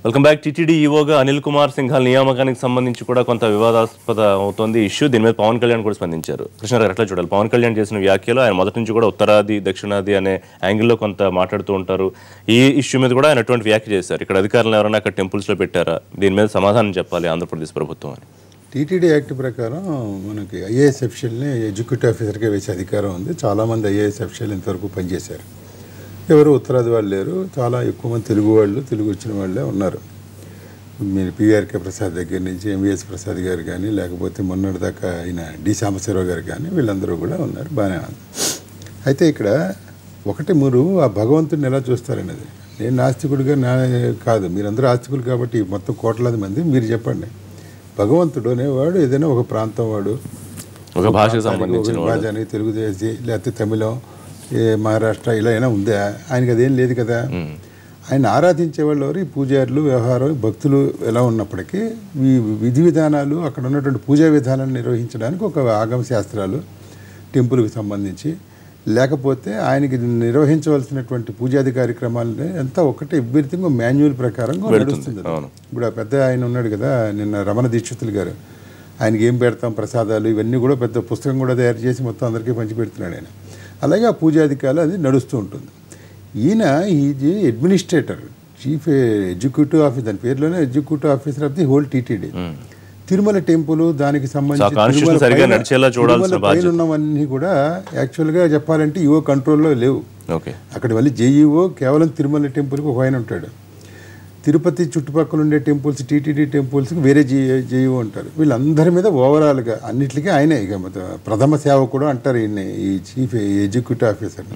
Welcome back. TTD ఈవోగా అనిల్ కుమార్ సింఘాల్ నియామకానికి సంబంధించి కూడా కొంత వివాదాస్పద అవుతోంది ఇష్యూ. దీని మీద పవన్ కళ్యాణ్ కూడా స్పందించారు. కృష్ణ గారు ఎట్లా చూడాలి? పవన్ కళ్యాణ్ చేసిన వ్యాఖ్యలు ఆయన మొదటి నుంచి కూడా ఉత్తరాది దక్షిణాది అనే యాంగిల్లో కొంత మాట్లాడుతూ ఉంటారు. ఈ ఇష్యూ మీద కూడా ఆయన అటువంటి వ్యాఖ్య చేశారు. ఇక్కడ అధికారులు ఎవరైనా అక్కడ టెంపుల్స్లో పెట్టారా, దీని మీద సమాధానం చెప్పాలి ఆంధ్రప్రదేశ్ ప్రభుత్వం అని. టీటీడీ యాక్ట్ ప్రకారం మనకి ఐఏఎస్ అఫీషియల్ని ఎగ్జిక్యూటివ్ ఆఫీసర్గా వేసే అధికారం ఉంది. చాలామంది ఐఏఎస్ అఫీషియల్ ఇంతవరకు పనిచేశారు. ఎవరు ఉత్తరాది వాళ్ళు లేరు. చాలా ఎక్కువ మంది తెలుగు వాళ్ళు, తెలుగు వచ్చిన వాళ్ళే ఉన్నారు. మీరు పిఆర్కే ప్రసాద్ దగ్గర నుంచి ఎంవిఎస్ ప్రసాద్ గారు కానీ, లేకపోతే మొన్నటిదాకా ఆయన డి సాంబశివరావు గారు కానీ, వీళ్ళందరూ కూడా ఉన్నారు. బాగానే ఉంది. అయితే ఇక్కడ ఒకటి మీరు ఆ భగవంతుడిని ఎలా చూస్తారనేది. నేను నాస్తికుడిగా కాదు, మీరందరూ ఆస్తికులు కాబట్టి మొత్తం కోట్లాది మంది. మీరు చెప్పండి, భగవంతుడు అనేవాడు ఏదైనా ఒక ప్రాంతం వాడు, ఒక భాషకు సంబంధించిన భాషని తెలుగుదేశీ లేకపోతే తమిళం, మహారాష్ట్ర ఇలా అయినా ఉందా? ఆయనకి అదేం లేదు కదా. ఆయన ఆరాధించే వాళ్ళు ఎవరు? ఈ పూజారులు, వ్యవహారం, భక్తులు ఎలా ఉన్నప్పటికీ ఈ విధి విధానాలు, అక్కడ ఉన్నటువంటి పూజా విధానాలను నిర్వహించడానికి ఒక ఆగమ శాస్త్రాలు టెంపుల్కి సంబంధించి, లేకపోతే ఆయనకి నిర్వహించవలసినటువంటి పూజాది కార్యక్రమాలని అంతా ఒకటి ఎవ్రీథింగ్ మాన్యువల్ ప్రకారంగా నడుస్తుంది. ఇప్పుడు ఆ పెద్ద ఆయన ఉన్నాడు కదా నిన్న, రమణ దీక్షితులు గారు, ఆయనకి ఏం పెడతాం ప్రసాదాలు ఇవన్నీ కూడా పెద్ద పుస్తకం కూడా తయారు చేసి మొత్తం అందరికీ పంచిపెడుతున్నాడు ఆయన. అలాగే ఆ పూజాధికారులు అది నడుస్తూ ఉంటుంది. ఈయన is administrator, chief executive officer, దాని పేరులోనే executive officer of the whole TTD. Tirumala temple దానికి సంబంధించి పైన ఉన్నవన్నీ కూడా యాక్చువల్గా చెప్పాలంటే ఈఓ కంట్రోల్లో లేవు. అక్కడ మళ్ళీ జేఈఓ కేవలం తిరుమల టెంపుల్కి ఒక ఆయన ఉంటాడు. తిరుపతి చుట్టుపక్కల ఉండే టెంపుల్స్, టీటీడీ టెంపుల్స్కి వేరే జేఈఓ ఉంటారు. వీళ్ళందరి మీద ఓవరాల్గా అన్నిటికీ ఆయనే ఇక ప్రథమ సేవకుడు అంటారు ఈయన్ని, ఈ చీఫ్ ఎగ్జిక్యూటివ్ ఆఫీసర్ని.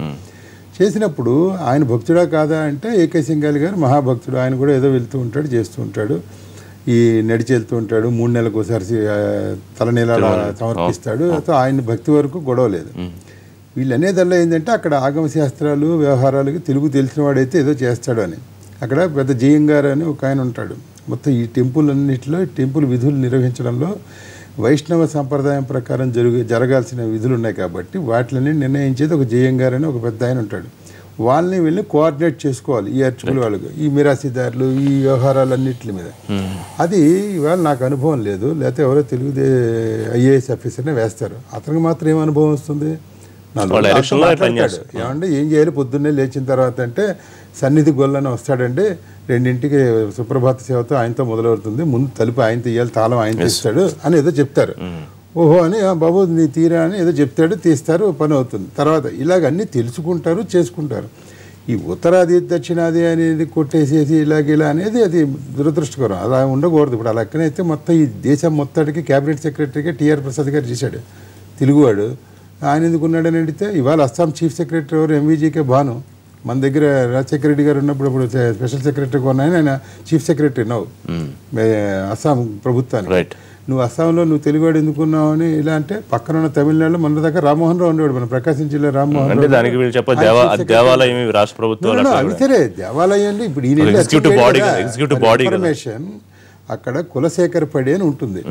చేసినప్పుడు ఆయన భక్తుడా కాదా అంటే ఏకే సింఘాల్ గారు మహాభక్తుడు. ఆయన కూడా ఏదో వెళ్తూ ఉంటాడు, చేస్తూ ఉంటాడు, ఈ నడిచి వెళ్తూ ఉంటాడు. 3 నెలలకు ఒకసారి తలనీలాలు సమర్పిస్తాడు. ఆయన భక్తి వరకు గొడవ లేదు. వీళ్ళు అనేదల్లా ఏంటంటే అక్కడ ఆగమ శాస్త్రాలు, వ్యవహారాలకి తెలుగు తెలిసిన వాడైతే ఏదో చేస్తాడు అని. అక్కడ పెద్ద జయంగారు అని ఒక ఆయన ఉంటాడు. మొత్తం ఈ టెంపుల్ అన్నింటిలో టెంపుల్ విధులు నిర్వహించడంలో వైష్ణవ సంప్రదాయం ప్రకారం జరగాల్సిన విధులు ఉన్నాయి కాబట్టి వాటిని నిర్ణయించేది ఒక జయంగారు అని ఒక పెద్ద ఆయన ఉంటాడు. వాళ్ళని వెళ్ళి కోఆర్డినేట్ చేసుకోవాలి ఈ అర్చకులు వాళ్ళకు, ఈ మిరాసీదారులు, ఈ వ్యవహారాలన్నింటి మీద. అది ఇవాళ నాకు అనుభవం లేదు, లేకపోతే ఎవరో తెలుగు ఐఏఎస్ ఆఫీసర్నే వేస్తారు. అతనికి మాత్రం ఏం అనుభవం వస్తుంది? ఏమంటే ఏం చేయాలి పొద్దున్నే లేచిన తర్వాత అంటే, సన్నిధి గొల్లని వస్తాడండి, 2ంటికి సుప్రభాత సేవతో ఆయనతో మొదలవుతుంది, ముందు తలుపు ఆయన తీయాలి, తాళం ఆయన తీస్తాడు అని ఏదో చెప్తారు. ఓహో అని బాబు నీ తీరా అని ఏదో చెప్తాడు, తీస్తారు, పని అవుతుంది. తర్వాత ఇలాగ అన్నీ తెలుసుకుంటారు, చేసుకుంటారు. ఈ ఉత్తరాది దక్షిణాది అనేది కొట్టేసేసి ఇలా అనేది అది దురదృష్టకరం. అలా ఉండకూడదు. ఇప్పుడు అలా ఎక్కడైతే మొత్తం ఈ దేశం మొత్తానికి క్యాబినెట్ సెక్రటరీగా టీఆర్ ప్రసాద్ గారు చేశాడు, తెలుగువాడు. ఆయన ఎందుకు ఉన్నాడని అడిగితే, ఇవాళ అస్సాం చీఫ్ సెక్రటరీ ఎవరు? ఎంవీజీకే భాను. మన దగ్గర రాజశేఖర రెడ్డి గారు ఉన్నప్పుడు ఇప్పుడు స్పెషల్ సెక్రటరీగా ఉన్నాయని ఆయన చీఫ్ సెక్రటరీ నవ్వు అస్సాం ప్రభుత్వానికి. నువ్వు అస్సాంలో నువ్వు తెలుగువాడు ఎందుకున్నావు అని ఇలా అంటే, పక్కన ఉన్న తమిళనాడులో మన దగ్గర రామ్మోహన్ రావు ఉండేవాడు, మన ప్రకాశం జిల్లా రామ్మోహన్ రావు. అది సరే దేవాలయం. ఇప్పుడు ఇన్ఫర్మేషన్ అక్కడ కులశేఖర్ పడి అని ఉంటుంది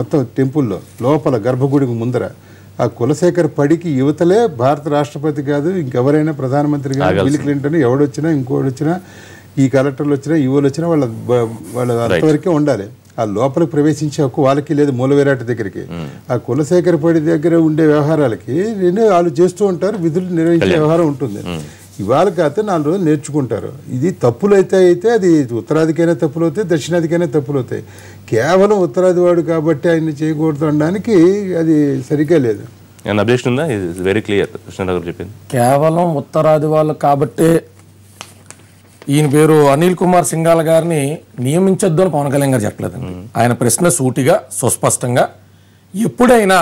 మొత్తం టెంపుల్లో లోపల గర్భగుడికి ముందర. ఆ కులశేఖర్ పడికి యువతలే భారత రాష్ట్రపతి కాదు, ఇంకెవరైనా ప్రధానమంత్రి కాదు, బిల్ క్లింటన్ ఎవడొచ్చినా, ఇంకోటి వచ్చినా, ఈ కలెక్టర్లు వచ్చినా, ఈవోలు వచ్చినా వాళ్ళ అంతవరకే ఉండాలి. ఆ లోపలికి ప్రవేశించే హక్కు వాళ్ళకి లేదు. మూలవిరాట్ దగ్గరికి, ఆ కులశేఖర్ పడి దగ్గర ఉండే వ్యవహారాలకి వాళ్ళు చేస్తూ ఉంటారు, విధులు నిర్వహించే వ్యవహారం ఉంటుంది. ఇవాళ కాకపోతే 4 రోజులు నేర్చుకుంటారు. ఇది తప్పులు అయితే అది ఉత్తరాదికైనా తప్పులు అవుతాయి, దక్షిణాదికైనా తప్పులు అవుతాయి. కేవలం ఉత్తరాది వాడు కాబట్టి ఆయన్ని చేయకూడదు అనడానికి అది సరిగ్గా లేదు. కేవలం ఉత్తరాది వాళ్ళు కాబట్టే ఈయన పేరు అనిల్ కుమార్ సింఘాల్ గారిని నియమించొద్దు అని పవన్ కళ్యాణ్ గారు చెప్పలేదండి. ఆయన ప్రశ్న సూటిగా సుస్పష్టంగా, ఎప్పుడైనా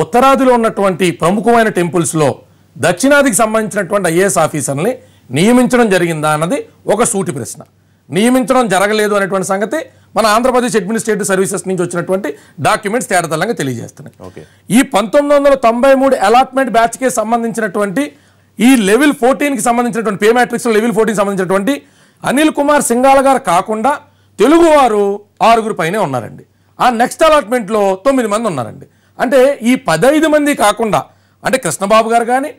ఉత్తరాదిలో ఉన్నటువంటి ప్రముఖమైన టెంపుల్స్లో దక్షిణాదికి సంబంధించినటువంటి ఐఏఎస్ ఆఫీసర్ని నియమించడం జరిగిందా అన్నది ఒక సూటి ప్రశ్న. నియమించడం జరగలేదు అనేటువంటి సంగతి మన ఆంధ్రప్రదేశ్ అడ్మినిస్ట్రేటివ్ సర్వీసెస్ నుంచి వచ్చినటువంటి డాక్యుమెంట్స్ తేటతెల్లంగా తెలియజేస్తున్నాయి. ఈ 1993 అలాట్మెంట్ బ్యాచ్కి సంబంధించినటువంటి ఈ లెవెల్ 14కి సంబంధించినటువంటి పే మ్యాట్రిక్స్ లెవెల్ 14 సంబంధించినటువంటి అనిల్ కుమార్ సింఘాల్ గారు కాకుండా తెలుగువారు 6 పైనే ఉన్నారండి. ఆ నెక్స్ట్ అలాట్మెంట్లో 9 మంది ఉన్నారండి. అంటే ఈ 15 మంది కాకుండా అంటే కృష్ణబాబు గారు కానీ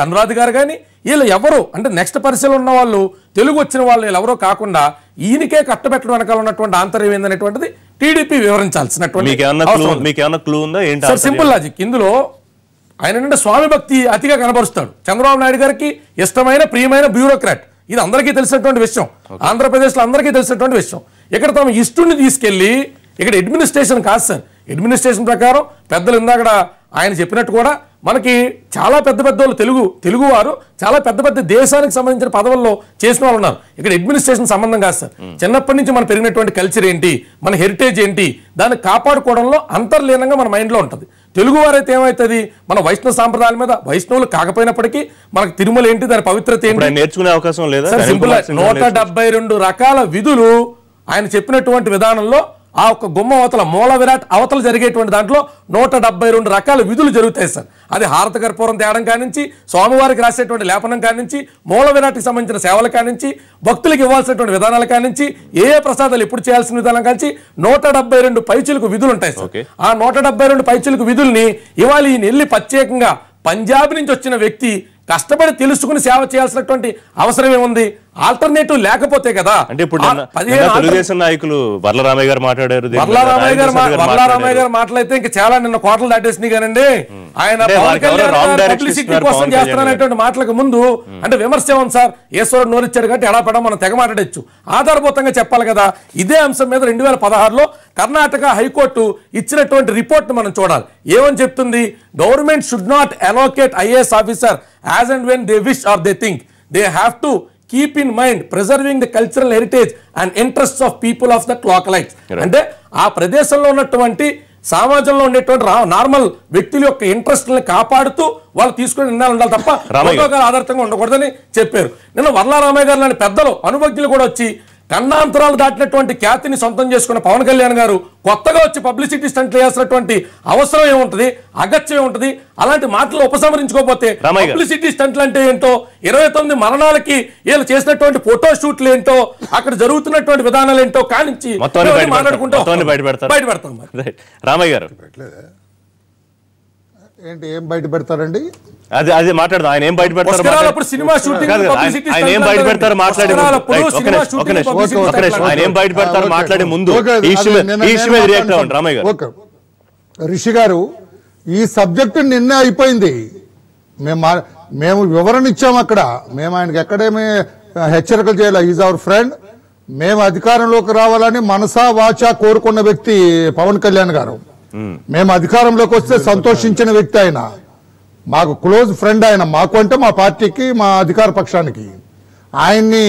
అనురాధ్ గారు కానీ వీళ్ళు ఎవరు అంటే నెక్స్ట్ పరిశీలన ఉన్న వాళ్ళు తెలుగు వచ్చిన వాళ్ళు వీళ్ళు ఎవరో కాకుండా ఈయనకే కట్టబెట్టడం వెనకాల ఉన్నటువంటి ఆంతర్యం ఏందనేటువంటిది టీడీపీ వివరించాల్సినటువంటి సింపుల్ లాజిక్. ఇందులో ఆయన నుండి స్వామి భక్తి అతిగా కనబరుస్తాడు. చంద్రబాబు నాయుడు గారికి ఇష్టమైన ప్రియమైన బ్యూరోక్రాట్, ఇది అందరికీ తెలిసినటువంటి విషయం, ఆంధ్రప్రదేశ్లో అందరికీ తెలిసినటువంటి విషయం. ఇక్కడ తమ ఇష్టుని తీసుకెళ్లి ఇక్కడ అడ్మినిస్ట్రేషన్ కాదు సార్, అడ్మినిస్ట్రేషన్ ప్రకారం పెద్దలు ఇందాక ఆయన చెప్పినట్టు కూడా మనకి చాలా పెద్ద పెద్ద వాళ్ళు తెలుగువారు చాలా పెద్ద పెద్ద దేశానికి సంబంధించిన పదవుల్లో చేసిన వాళ్ళు ఉన్నారు. ఇక్కడ అడ్మినిస్ట్రేషన్ సంబంధం కాదు సార్. చిన్నప్పటి నుంచి మనం పెరిగినటువంటి కల్చర్ ఏంటి, మన హెరిటేజ్ ఏంటి, దాన్ని కాపాడుకోవడంలో అంతర్లీనంగా మన మైండ్లో ఉంటుంది. తెలుగువారైతే ఏమవుతుంది, మన వైష్ణవ సాంప్రదాయాల మీద వైష్ణవులు కాకపోయినప్పటికీ మనకు తిరుమల ఏంటి, దాని పవిత్రత ఏంటి నేర్చుకునే అవకాశం లేదా? సింపుల్ 172 రకాల విధులు ఆయన చెప్పినటువంటి విధానంలో ఆ ఒక్క గుమ్మ అవతల మూల విరాట్ అవతల జరిగేటువంటి దాంట్లో 172 రకాల విధులు జరుగుతాయి సార్. అది హారత కర్పూరం తేడం కానించి, స్వామివారికి రాసేటువంటి లేపనం కానించి, మూల విరాట్కి సంబంధించిన సేవల కానించి, భక్తులకు ఇవ్వాల్సినటువంటి విధానాల కానించి, ఏ ప్రసాదాలు ఎప్పుడు చేయాల్సిన విధానం కానించి 172 పైచిలకు విధులు ఉంటాయి సార్. ఆ 172 పైచిలకు విధుల్ని ఇవాళ ఈయన వెళ్ళి ప్రత్యేకంగా పంజాబ్ నుంచి వచ్చిన వ్యక్తి కష్టపడి తెలుసుకుని సేవ చేయాల్సినటువంటి అవసరం ఏముంది? ఆల్టర్నేటివ్ లేకపోతే కదా. అంటే ఇప్పుడు తెలుగుదేశం నాయకులు వర్లరామయ్య గారు మాట్లాడారు, వర్లరామయ్య గారు మాట్లాడితే ఇంకా చాలా నిన్న కోటలు దాటేసినాయి కానండి. ఆయన పబ్లిసిటీ కోసం చేస్తారనేటువంటి మాటలకు ముందు అంటే విమర్శ ఉంది సార్. ఈశ్వరుడు నోరిచ్చాడు కాబట్టి ఎడాపెడా మనం తెగ మాట్లాడచ్చు, ఆధారభూతంగా చెప్పాలి కదా. ఇదే అంశం మీద 2016లో కర్ణాటక హైకోర్టు ఇచ్చినటువంటి రిపోర్ట్ మనం చూడాలి. ఏమని చెప్తుంది? Government should not allocate IAS officer as and when they wish or they think. They have to keep in mind preserving the cultural heritage and interests of people of that localites. అంటే ఆ ప్రదేశంలో ఉన్నటువంటి సమాజంలో ఉండేటువంటి normal వ్యక్తుల యొక్క ఇంట్రెస్ట్ని కాపాడుతూ వాళ్ళు తీసుకుని నిర్ణయాలు ఉండాలి తప్ప ఆధారితంగా ఉండకూడదని చెప్పారు. నిన్న వర్లరామయ్య గారు లాంటి పెద్దలు అనుభజ్ఞులు కూడా వచ్చి ఖండాంతరాలు దాటినటువంటి ఖ్యాతిని సొంతం చేసుకున్న పవన్ కళ్యాణ్ గారు కొత్తగా వచ్చి పబ్లిసిటీ స్టంట్లు వేయాల్సినటువంటి అవసరం ఏముంటది, అగత్యం ఏముంటది? అలాంటి మాటలు ఉపసంహరించుకోకపోతే పబ్లిసిటీ స్టంట్లు అంటే ఏంటో, 29 మరణాలకి వీళ్ళు చేసినటువంటి ఫోటో షూట్లు ఏంటో, అక్కడ జరుగుతున్నటువంటి విధానాలు ఏంటో కానించి మాట్లాడుకుంటూ బయటపెడతాం. రామయ్య గారు ఏంటి ఏం బయట పెడతారండి? అదే మాట్లాడదాం. ఆయన ఏం బయట పెడతారు, సినిమా షూటింగ్ ఆయన ఏం బయట పెడతారు మాట్లాడే ఆయన ఏం బయట పెడతారు మాట్లాడే ముందు రియాక్ట్ అవ్వండి రామయ్య గారు. రిషి గారు, ఈ సబ్జెక్ట్ నిన్నే అయిపోయింది. మేము వివరణ ఇచ్చాము అక్కడ. మేము ఆయనకి ఎక్కడేమి హెచ్చరికలు చేయాలి. Is our friend. మేము అధికారంలోకి రావాలని మనసా వాచా కోరుకున్న వ్యక్తి పవన్ కళ్యాణ్ గారు. మేము అధికారంలోకి వస్తే సంతోషించిన వ్యక్తి ఆయన. మాకు క్లోజ్ ఫ్రెండ్ ఆయన, మాకు అంటే మా పార్టీకి, మా అధికార పక్షానికి. ఆయన్ని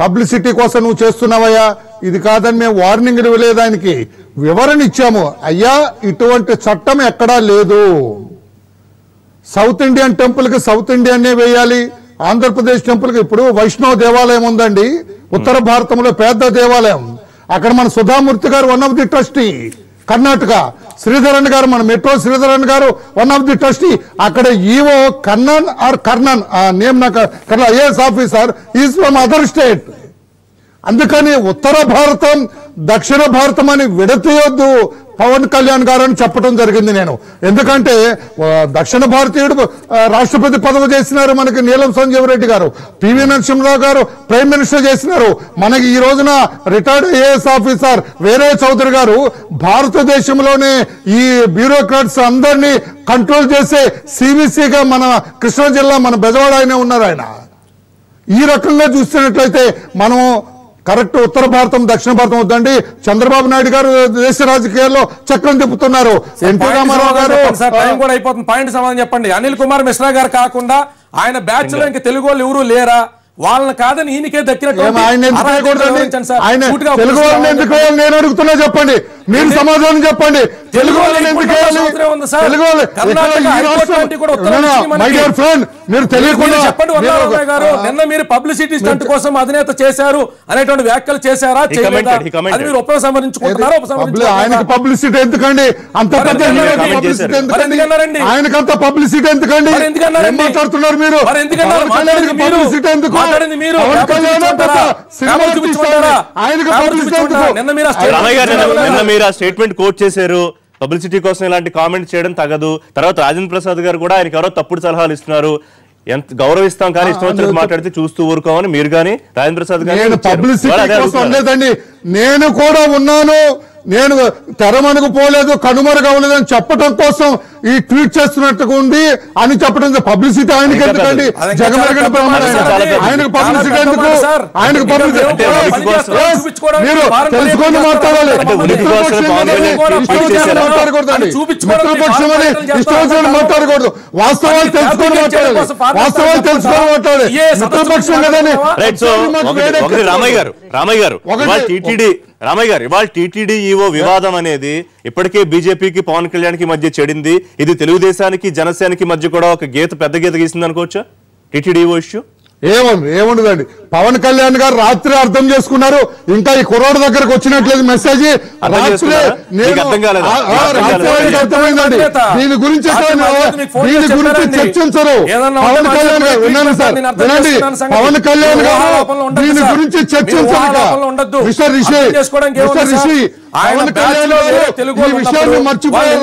పబ్లిసిటీ కోసం నువ్వు చేస్తున్నావయ్యా, ఇది కాదని మేము వార్నింగ్ ఇవ్వలేదు, ఆయనకి వివరణ ఇచ్చాము. అయ్యా, ఇటువంటి చట్టం ఎక్కడా లేదు. సౌత్ ఇండియన్ టెంపుల్కి సౌత్ ఇండియన్నే వేయాలి, ఆంధ్రప్రదేశ్ టెంపుల్కి. ఇప్పుడు వైష్ణవ దేవాలయం ఉందండి ఉత్తర భారతంలో, పెద్ద దేవాలయం. అక్కడ మన సుధామూర్తి గారు one of the trustee. Karnataka Sridharan గారు, మన మెట్రో శ్రీధరన్ గారు వన్ ఆఫ్ ది ట్రస్టీ. అక్కడ ఈవో కర్ణన్ నేమ్ నాకు IAS officer is from other state. అందుకని ఉత్తర భారతం దక్షిణ భారతం అని విడతీయొద్దు పవన్ కళ్యాణ్ గారు అని చెప్పడం జరిగింది నేను. ఎందుకంటే దక్షిణ భారతీయుడు రాష్ట్రపతి పదవి చేసినారు మనకి నీలం సంజీవ్ రెడ్డి గారు, పివి నరసింహరావు గారు ప్రైమ్ మినిస్టర్ చేసినారు. మనకి ఈ రోజున retired IAS officer Veeraiah Chowdary గారు భారతదేశంలోనే ఈ బ్యూరోక్రాట్స్ అందరినీ కంట్రోల్ చేసే సివిసిగా మన కృష్ణా జిల్లా మన బెజవాడ ఆయనే ఉన్నారు. ఆయన ఈ రకంగా చూస్తున్నట్లయితే మనం కరెక్ట్ ఉత్తర భారతం దక్షిణ భారతం వద్దండి. చంద్రబాబు నాయుడు గారు దేశ రాజకీయాల్లో చక్రం తిప్పుతున్నారు. ఎన్టీ రామారావు గారు టైం కూడా అయిపోతుంది. పాయింట్ సమాధానం చెప్పండి. అనిల్ కుమార్ మిశ్రా గారు కాకుండా ఆయన బ్యాచ్ లో ఇంకా తెలుగు వాళ్ళు ఎవరు లేరా? వాళ్ళని కాదని ఈయనకే దక్కినట్టు తెలుగు వాళ్ళని ఎందుకు వేయాలి నేను అడుగుతున్నా, చెప్పండి. మీరు సమాధానం చెప్పండి. తెలుగు వాళ్ళని ఎందుకు వేయాలి? మై డియర్ ఫ్రెండ్, మీరు తెలియకుండా చెప్పండి. వర్లరామయ్య గారు, నిన్న మీరు పబ్లిసిటీ స్టంట్ కోసం అధినేత చేశారు అనేటువంటి వ్యాఖ్యలు చేశారా? అది మీరు ఉపసంహరించుకుంటున్నారా? ఆయనకి పబ్లిసిటీ ఎందుకండి? అంత పెద్ద ఆయనకంత పబ్లిసిటీ ఎందుకండి? మాట్లాడుతున్నారు మీరు? పబ్లిసిటీ ఎందుకు? నిన్న మీరు ఆ స్టేట్మెంట్ కోట్ చేశారు. పబ్లిసిటీ కోసం ఇలాంటి కామెంట్ చేయడం తగదు. తర్వాత రాజేంద్ర ప్రసాద్ గారు కూడా ఆయనకి ఎవరో తప్పుడు సలహాలు ఇస్తున్నారు, ఎంత గౌరవిస్తాం కానీ ఇష్టం వచ్చినట్టు మాట్లాడితే చూస్తూ ఊరుకోమని మీరు కానీ రాజేంద్ర ప్రసాద్ గారు లేదండి. నేను కూడా ఉన్నాను, నేను తెరమనుగు పోలేదు, కనుమరుగు అవ్వలేదని చెప్పడం కోసం ఈ ట్వీట్ చేస్తున్నట్టుగా ఉంది అని చెప్పడం. పబ్లిసిటీ ఆయనకి ఎందుకండి? జగన్మోహన్ ఆయనకు పబ్లిసిటీ ఎందుకు? ఆయనకు పబ్లిసిటీ మీరు తెలుసుకొని మాట్లాడాలి. మిత్రపక్షం అని ఇష్టం వచ్చినట్టు మాట్లాడకూడదు. వాస్తవాలు తెలుసుకొని మాట్లాడాలి. వాస్తవాలు తెలుసుకొని మాట్లాడాలి. మిత్రపక్షం కదని రామయ్య గారు ఇవాళ టీటీడీ ఈవో వివాదం అనేది ఇప్పటికే బీజేపీకి పవన్ కళ్యాణ్ కి మధ్య చెడింది. ఇది తెలుగుదేశానికి జనసేనకి మధ్య కూడా ఒక పెద్ద గీత గీసింది అనుకోవచ్చా టీటీడీ ఈవో ఇష్యూ? ఏముండదండి. పవన్ కళ్యాణ్ గారు రాత్రి అర్థం చేసుకున్నారు. ఇంకా ఈ కుర్రోడు దగ్గరకు వచ్చినట్లేదు మెసేజ్. అర్థమైందండి. దీని గురించి చర్చించరు. పవన్ కళ్యాణ్ గారు వినండి సార్, వినండి. పవన్ కళ్యాణ్ గారు దీని గురించి చర్చించరు. మిస్టర్ రిషి పవన్ కళ్యాణ్ గారు ఈ విషయాన్ని మర్చిపోయారు.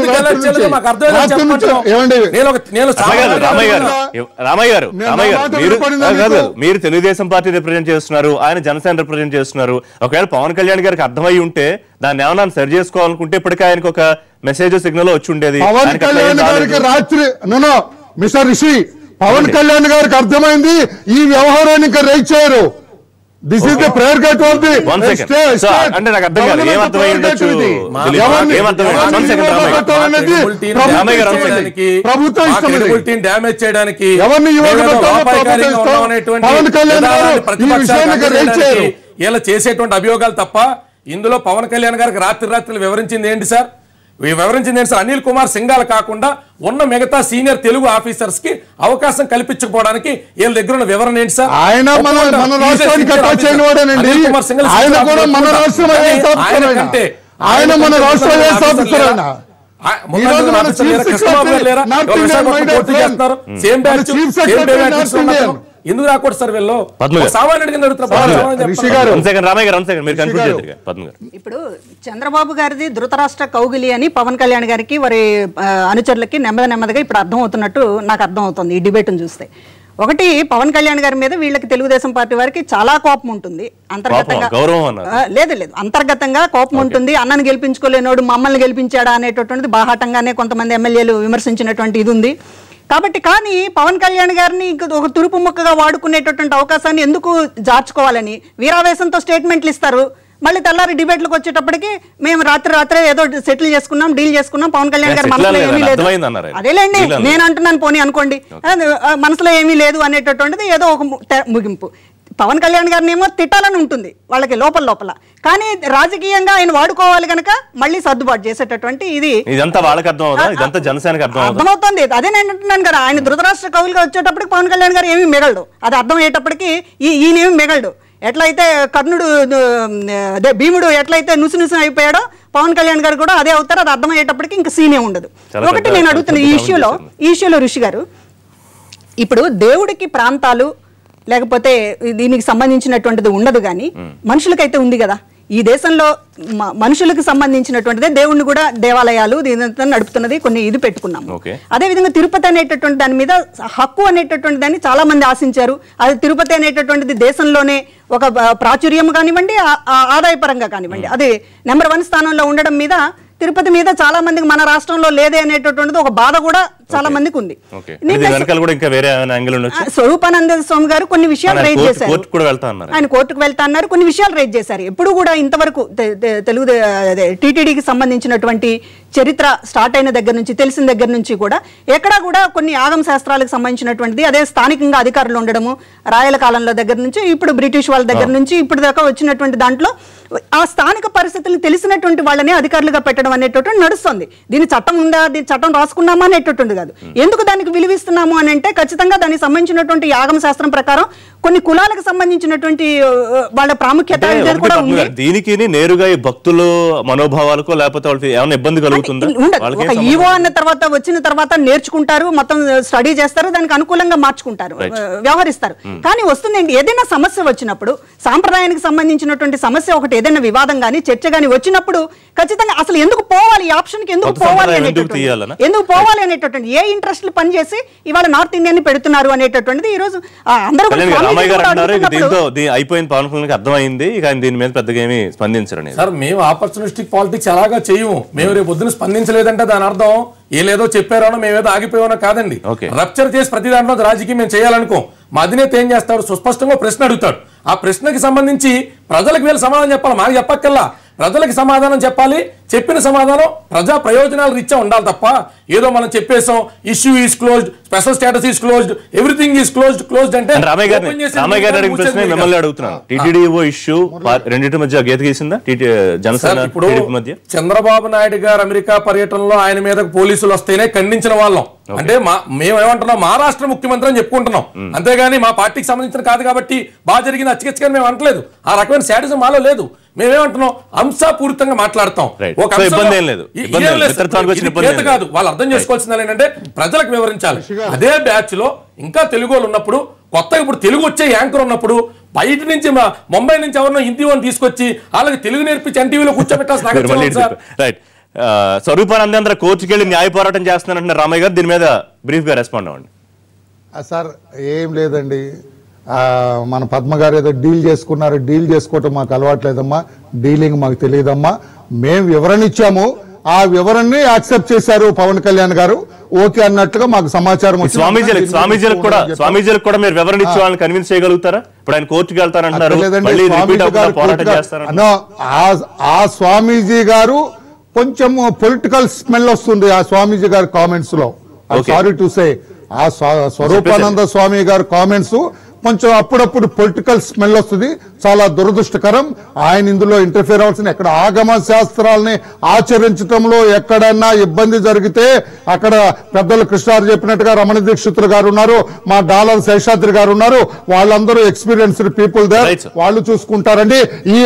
మీరు తెలుగుదేశం పార్టీ రిప్రజెంట్ చేస్తున్నారు, ఆయన జనసేన రిప్రజెంట్ చేస్తున్నారు. ఒకవేళ పవన్ కళ్యాణ్ గారికి అర్థమై ఉంటే దాన్ని ఏమన్నా సరి చేసుకోవాలనుకుంటే ఇప్పటికే ఆయనకు ఒక మెసేజ్ సిగ్నల్ వచ్చి ఉండేది. పవన్ కళ్యాణ్ గారికి రాత్రి మిస్టర్ రిషి పవన్ కళ్యాణ్ గారికి అర్థమైంది. ఈ వ్యవహారాన్ని ఇంకా రైట్ చేయరు. This is the prayer of the అంటే నాకు అర్థం కాదు ఏమర్థమై ఉండొచ్చు. ప్రభుత్వం ఇష్టం డ్యామేజ్ చేయడానికి ఎవరిని పవన్ కళ్యాణ్ గారు ఇలా చేసేటువంటి అభియోగాలు తప్ప ఇందులో పవన్ కళ్యాణ్ గారికి రాత్రి వివరించింది ఏంటి సార్? అనిల్ కుమార్ సింఘాల్ కాకుండా ఉన్న మిగతా సీనియర్ తెలుగు ఆఫీసర్స్ కి అవకాశం కల్పించకపోవడానికి వీళ్ళ దగ్గర ఉన్న వివరణ ఏంటి సార్? ఆయన మన రాష్ట్రానికి అటాచ్ అయిన వాడేనండి. ఆయన కూడా మన రాష్ట్రం ఆయన మన రాష్ట్రం ఎందుకు రాకూడదు సార్? వీళ్ళు ఇప్పుడు చంద్రబాబు గారిది ధృతరాష్ట్ర కౌగిలి అని పవన్ కళ్యాణ్ గారికి వారి అనుచరులకి నెమ్మదిగా ఇప్పుడు అర్థం అవుతున్నట్టు నాకు అర్థం అవుతుంది ఈ డిబేట్ను చూస్తే. ఒకటి, పవన్ కళ్యాణ్ గారి మీద వీళ్ళకి తెలుగుదేశం పార్టీ వారికి చాలా కోపం ఉంటుంది అంతర్గతంగా. లేదు అంతర్గతంగా కోపం ఉంటుంది. అన్నను గెలిపించుకోలేనోడు మమ్మల్ని గెలిపించాడా అనేటటువంటిది బాహాటంగానే కొంతమంది ఎమ్మెల్యేలు విమర్శించినటువంటి ఇది ఉంది. కాబట్టి కానీ పవన్ కళ్యాణ్ గారిని ఒక తురుపు ముక్కగా వాడుకునేటటువంటి అవకాశాన్ని ఎందుకు జార్చుకోవాలని వీరావేశంతో స్టేట్మెంట్లు ఇస్తారు. మళ్ళీ తెల్లారి డిబేట్లకు వచ్చేటప్పటికి మేము రాత్రి ఏదో సెటిల్ చేసుకున్నాం, డీల్ చేసుకున్నాం, పవన్ కళ్యాణ్ గారి మనసులో ఏమీ లేదు. అదేలేండి నేను అంటున్నాను, పోనీ అనుకోండి మనసులో ఏమీ లేదు అనేటటువంటిది ఏదో ఒక ముగింపు. పవన్ కళ్యాణ్ గారిని ఏమో తిట్టాలని ఉంటుంది వాళ్ళకి లోపల, కానీ రాజకీయంగా ఆయన వాడుకోవాలి కనుక మళ్ళీ సర్దుబాటు చేసేటటువంటి ఇది అర్థమవుతుంది. అదే నేను అంటున్నాను కదా, ఆయన ధృతరాష్ట్ర కవులుగా వచ్చేటప్పటికి పవన్ కళ్యాణ్ గారు ఏమీ మిగలడు. అది అర్థం అయ్యేటప్పటికి ఈయనేమి మిగలడు. ఎట్లయితే కర్ణుడు అదే భీముడు ఎట్లయితే నుసు అయిపోయాడో పవన్ కళ్యాణ్ గారు కూడా అదే అవుతారు. అది అర్థమయ్యేటప్పటికి ఇంకా సీనే ఉండదు. ఒకటి నేను అడుగుతున్నా ఈ ఇష్యూలో ఋషి గారు, ఇప్పుడు దేవుడికి ప్రాంతాలు లేకపోతే దీనికి సంబంధించినటువంటిది ఉండదు, కానీ మనుషులకైతే ఉంది కదా. ఈ దేశంలో మనుషులకు సంబంధించినటువంటిదే దేవుణ్ణి కూడా దేవాలయాలు దీనితో నడుపుతున్నది కొన్ని ఇది పెట్టుకున్నాము. అదేవిధంగా తిరుపతి అనేటటువంటి దాని మీద హక్కు అనేటటువంటి దాన్ని చాలా మంది ఆశించారు. అది తిరుపతి అనేటటువంటిది దేశంలోనే ఒక ప్రాచుర్యం కానివ్వండి, ఆదాయపరంగా కానివ్వండి, అది నెంబర్ 1 స్థానంలో ఉండడం మీద తిరుపతి మీద చాలా మందికి మన రాష్ట్రంలో లేదే అనేటటువంటిది ఒక బాధ కూడా చాలా మందికి ఉంది. స్వరూపానంద స్వామి గారు కొన్ని విషయాలు రైజ్ చేశారు. ఆయన కోర్టుకు వెళ్తా అన్నారు, కొన్ని విషయాలు రైజ్ చేశారు. ఎప్పుడు కూడా ఇంతవరకు తెలుగు టీటీడీకి సంబంధించినటువంటి చరిత్ర స్టార్ట్ అయిన దగ్గర నుంచి తెలిసిన దగ్గర నుంచి కూడా ఎక్కడా కూడా కొన్ని ఆగమ శాస్త్రాలకు సంబంధించినటువంటిది, అదే స్థానికంగా అధికారులు ఉండడము రాయల కాలంలో దగ్గర నుంచి ఇప్పుడు బ్రిటిష్ వాళ్ళ దగ్గర నుంచి ఇప్పుడు దాకా వచ్చినటువంటి దాంట్లో ఆ స్థానిక పరిస్థితులను తెలిసినటువంటి వాళ్ళని అధికారులుగా పెట్టడం అనేటటువంటి నడుస్తుంది. దీని చట్టం ఉందా, దీని చట్టం రాసుకున్నామా అనేటటువంటి అనేటటువంటిది కాదు. ఎందుకు దానికి విలువిస్తున్నాము అని అంటే ఖచ్చితంగా దానికి సంబంధించినటువంటి ఆగమ శాస్త్రం ప్రకారం కొన్ని కులాలకు సంబంధించినటువంటి వాళ్ళ ప్రాముఖ్యత కూడా ఉంది. దీనికి నేరుగా ఈ భక్తుల మనోభావాలకు లేకపోతే వాళ్ళకి ఏమైనా ఇబ్బంది కలుగుతుందా? ఒక ఈవో అన్న తర్వాత వచ్చిన తర్వాత నేర్చుకుంటారు, మొత్తం స్టడీ చేస్తారు, దానికి అనుకూలంగా మార్చుకుంటారు, వ్యవహరిస్తారు. కానీ వస్తుందండి ఏదైనా సమస్య వచ్చినప్పుడు, సాంప్రదాయానికి సంబంధించినటువంటి సమస్య ఒకటి ఏదైనా వివాదం గానీ చర్చ గానీ వచ్చినప్పుడు ఖచ్చితంగా అసలు ఎందుకు పోవాలి, ఈ ఆప్షన్ కి ఎందుకు పోవాలి అనేటటువంటి ఏ ఇంట్రెస్ట్లు పనిచేసి ఇవాళ నార్త్ ఇండియన్ పెడుతున్నారు అనేటటువంటిది ఈ రోజు అందరూ అయిపోయింది. పవన్ కళ్యాణ్ అర్థమైంది, ఇక దీని మీద పెద్దగా ఏమి స్పందించరు. సార్ మేము ఆపర్చునిస్టిక్ పాలిటిక్స్ ఎలాగా చేయము. మేము రేపు పొద్దున స్పందించలేదంటే దాని అర్థం ఏలేదో చెప్పారో మేమేదో ఆగిపోయానో కాదండి. రప్చర్ చేసి ప్రతి దాంట్లో రాజకీయం మేము చేయాలనుకో. మా అధినేత ఏం చేస్తాడు, సుస్పష్టంగా ప్రశ్న అడుగుతాడు. ఆ ప్రశ్నకి సంబంధించి ప్రజలకు వీళ్ళు సమాధానం చెప్పాలి, మాకు చెప్పక్కల్లా. ప్రజలకు సమాధానం చెప్పాలి, చెప్పిన సమాధానం ప్రజా ప్రయోజనాల రీత్యా ఉండాలి తప్ప ఏదో మనం చెప్పేసాం issue is closed, special status is closed, everything is closed అంటే రామయ్య గారు మిమ్మల్ని అడుగుతున్నాను. టీటీడీఓ ఇష్యూ రెండింటి మధ్య గీత గీసిందా జనసేన ఇప్పుడు మధ్య? చంద్రబాబు నాయుడు గారు అమెరికా పర్యటనలో ఆయన మీద పోలీసులు వస్తేనే ఖండించిన వాళ్ళం. అంటే మేమేమంటున్నాం, మా రాష్ట్ర ముఖ్యమంత్రి అని చెప్పుకుంటున్నాం, అంతేగాని మా పార్టీకి సంబంధించిన కాదు కాబట్టి బాగా జరిగింది అచ్చకెచ్చని మేము అంటలేదు. ఆ రకమైన శాడిజం మాలో లేదు. మేమేమంటున్నాం, అంశపూరితంగా మాట్లాడతాం. ఒక కాదు, వాళ్ళు అర్థం చేసుకోవాల్సింది ఏంటంటే ప్రజలకు వివరించాలి. అదే బ్యాచ్ లో ఇంకా తెలుగు వాళ్ళు ఉన్నప్పుడు, కొత్తగా ఇప్పుడు తెలుగు వచ్చే యాంకర్ ఉన్నప్పుడు బయట నుంచి ముంబై నుంచి ఎవరినో హిందీ వాళ్ళని తీసుకొచ్చి వాళ్ళకి తెలుగు నేర్పించి ఎన్టీవీలో కూర్చోబెట్టాల్సిన స్వరూపానందేంద్ర కోర్టుకి వెళ్ళి న్యాయ పోరాటం చేస్తున్నారంటే రామయ్య గారు దీని మీద బ్రీఫ్ గా రెస్పాండ్ అవ్వండి. సార్ ఏం లేదండి, మన పద్మ గారు ఏదో డీల్ చేసుకున్నారు, డీల్ చేసుకోవటం మాకు అలవాట్లేదమ్మా, డీలింగ్ మాకు తెలియదమ్మా. మేము వివరణ ఇచ్చాము, ఆ వివరణని యాక్సెప్ట్ చేశారు పవన్ కళ్యాణ్ గారు, ఓకే అన్నట్లుగా మాకు సమాచారం. స్వామీజీలకు కూడా మీరు వివరణ ఇచ్చి వాళ్ళని కన్విన్స్ చేయగలుగుతారా? ఇప్పుడు ఆయన కోర్టుకి వెళ్తారంటున్నారు, ఆ స్వామీజీ గారు కొంచెం పొలిటికల్ స్మెల్ వస్తుంది ఆ స్వామీజీ గారి కామెంట్స్ లో. సారీ టు సే, ఆ స్వరూపానంద స్వామి గారి కామెంట్స్ కొంచెం అప్పుడప్పుడు పొలిటికల్ స్మెల్ వస్తుంది, చాలా దురదృష్టకరం. ఆయన ఇందులో ఇంటర్ఫియర్ అవ్వాల్సిన, ఎక్కడ ఆగమ శాస్త్రాలని ఆచరించడంలో ఎక్కడన్నా ఇబ్బంది జరిగితే అక్కడ పెద్దలు కృష్ణారు చెప్పినట్టుగా రమణ దీక్షితులు గారు ఉన్నారు, మా డాలర్ శేషాద్రి గారు ఉన్నారు, వాళ్ళందరూ ఎక్స్పీరియన్స్డ్ పీపుల్ దేర్, వాళ్ళు చూసుకుంటారండి. ఈ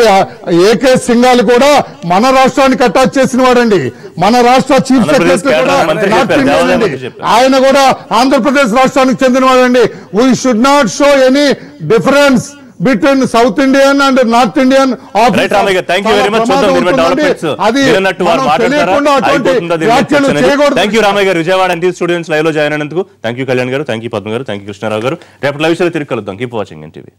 ఏకే సింఘాల్ కూడా మన రాష్ట్రానికి అటాచ్ చేసిన వాడండి, మన రాష్ట్ర చీఫ్ సెక్రటరీ కూడా నార్త్ ఇండియన్ అండి, ఆయన కూడా ఆంధ్రప్రదేశ్ రాష్ట్రానికి చెందినవాడండి. We should not show any difference between south Indian and north Indian. Vijayawada NT studios live లో జాయిన్ అయినందుకు thank you Kalyan garu, thank you Padma గారు, థ్యాంక్ యూ కృష్ణారావు గారు. రేపటి లైవ్ షో తిరిగి కలుద్దాం. Keep watching NTV.